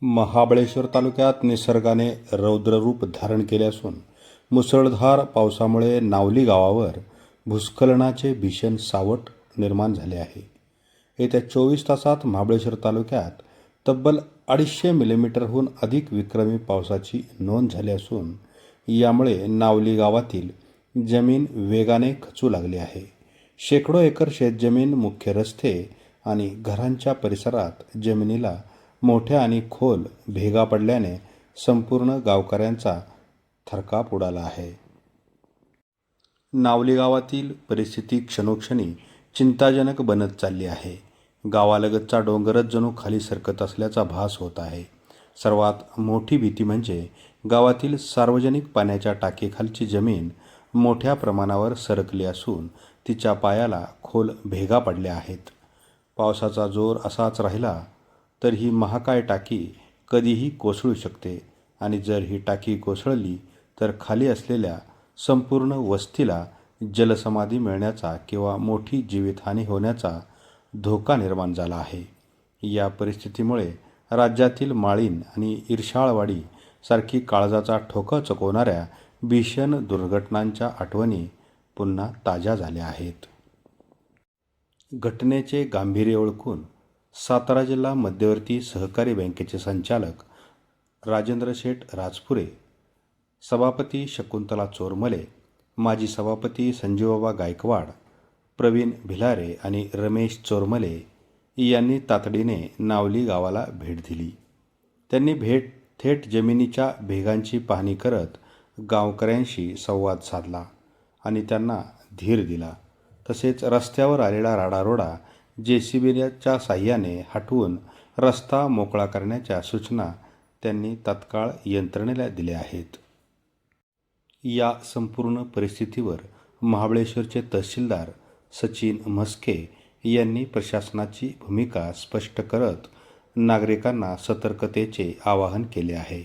महाबळेश्वर तालुक्यात निसर्गाने रौद्ररूप धारण केले असून मुसळधार पावसामुळे नावली गावावर भूस्खलनाचे भीषण सावट निर्माण झाले आहे. येत्या 24 तासात महाबळेश्वर तालुक्यात तब्बल 250 मिलीमीटरहून अधिक विक्रमी पावसाची नोंद झाली असून यामुळे नावली गावातील जमीन वेगाने खचू लागली आहे. शेकडो एकर शेतजमीन, मुख्य रस्ते आणि घरांच्या परिसरात जमिनीला मोठ्या आणि खोल भेगा पडल्याने संपूर्ण गावकऱ्यांचा थरकाप उडाला आहे. नावली गावातील परिस्थिती क्षणोक्षणी चिंताजनक बनत चालली आहे. गावालगतचा डोंगरच जणू खाली सरकत असल्याचा भास होत आहे. सर्वात मोठी भीती म्हणजे गावातील सार्वजनिक पाण्याच्या टाकीखालची जमीन मोठ्या प्रमाणावर सरकली असून तिच्या पायाला खोल भेगा पडल्या आहेत. पावसाचा जोर असाच राहिला तर ही महाकाय टाकी कधीही कोसळू शकते आणि जर ही टाकी कोसळली तर खाली असलेल्या संपूर्ण वस्तीला जलसमाधी मिळण्याचा किंवा मोठी जीवितहानी होण्याचा धोका निर्माण झाला आहे. या परिस्थितीमुळे राज्यातील माळीण आणि इर्शाळवाडी सारखी काळजाचा ठोका चुकवणाऱ्या भीषण दुर्घटनांच्या आठवणी पुन्हा ताज्या झाल्या आहेत. घटनेचे गांभीर्य ओळखून सातारा जिल्हा मध्यवर्ती सहकारी बँकेचे संचालक राजेंद्र शेठ राजपुरे, सभापती शकुंतला चोरमले, माजी सभापती संजीवबाबा गायकवाड, प्रवीण भिलारे आणि रमेश चोरमले यांनी तातडीने नावली गावाला भेट दिली. त्यांनी थेट जमिनीच्या भेगांची पाहणी करत गावकऱ्यांशी संवाद साधला आणि त्यांना धीर दिला. तसेच रस्त्यावर आलेला राडारोडा JCBच्या साह्याने हटवून रस्ता मोकळा करण्याच्या सूचना त्यांनी तत्काळ यंत्रणेला दिल्या आहेत. या संपूर्ण परिस्थितीवर महाबळेश्वरचे तहसीलदार सचिन म्हस्के यांनी प्रशासनाची भूमिका स्पष्ट करत नागरिकांना सतर्कतेचे आवाहन केले आहे.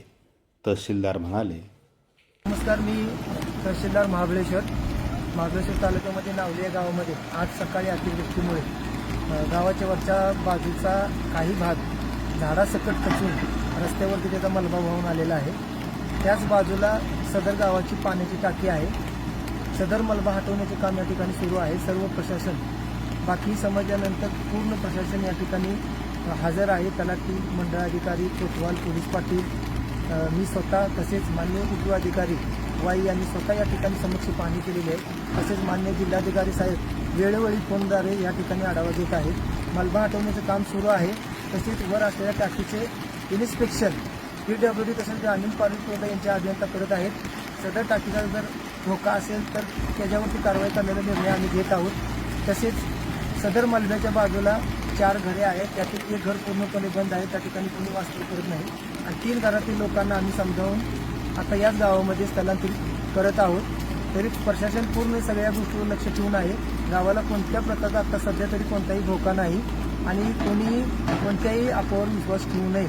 तहसीलदार म्हणाले, नमस्कार, मी तहसीलदार महाबळेश्वर तालुक्यामध्ये नावली या गावामध्ये आज सकाळी अतिवृष्टीमुळे गावाच्या वरच्या बाजूचा काही भाग झाडासकट खचून रस्त्यावरती त्याचा मलबा वाहून आलेला आहे. त्याच बाजूला सदर गावाची पाण्याची टाकी आहे. सदर मलबा हटवण्याचे काम या ठिकाणी सुरू आहे. सर्व प्रशासन बाकी समजल्यानंतर पूर्ण प्रशासन या ठिकाणी हजर आहे. तलाठी, मंडळ अधिकारी, कोतवाल, पोलीस पाटील, मी स्वतः तसेच मान्य उपविभागाधिकारी वाई यांनी स्वतः या ठिकाणी समक्ष पाहणी केलेली आहे. तसेच मान्य जिल्हाधिकारी साहेब वेळोवेळी फोनद्वारे या ठिकाणी आढावा घेत आहेत. मलबा हटवण्याचं काम सुरू आहे. तसेच वर असलेल्या टाकीचे इन्स्पेक्शन PWD तसेच ग्रामीण पाणी पुरवठा यांचे अभियंता करत आहेत. सदर टाकीचा जर धोका असेल तर त्याच्यावरती कारवाई करण्याचा निर्णय आम्ही घेत आहोत. तसेच सदर मलब्याच्या बाजूला 4 घरे आहेत. त्यातील एक घर पूर्णपणे बंद आहे. त्या ठिकाणी कोणी वास्तव्य करत नाही आणि 3 घरातील लोकांना आम्ही समजावून आता याच गावामध्ये स्थलांतरित करत आहोत. तरी प्रशासन पूर्ण सगळ्या गोष्टीवर लक्ष ठेवून आहे. गावाला कोणत्या प्रकारचा आता सध्या तरी कोणताही धोका नाही आणि कोणी कोणत्याही अफवावर विश्वास ठेवू नये.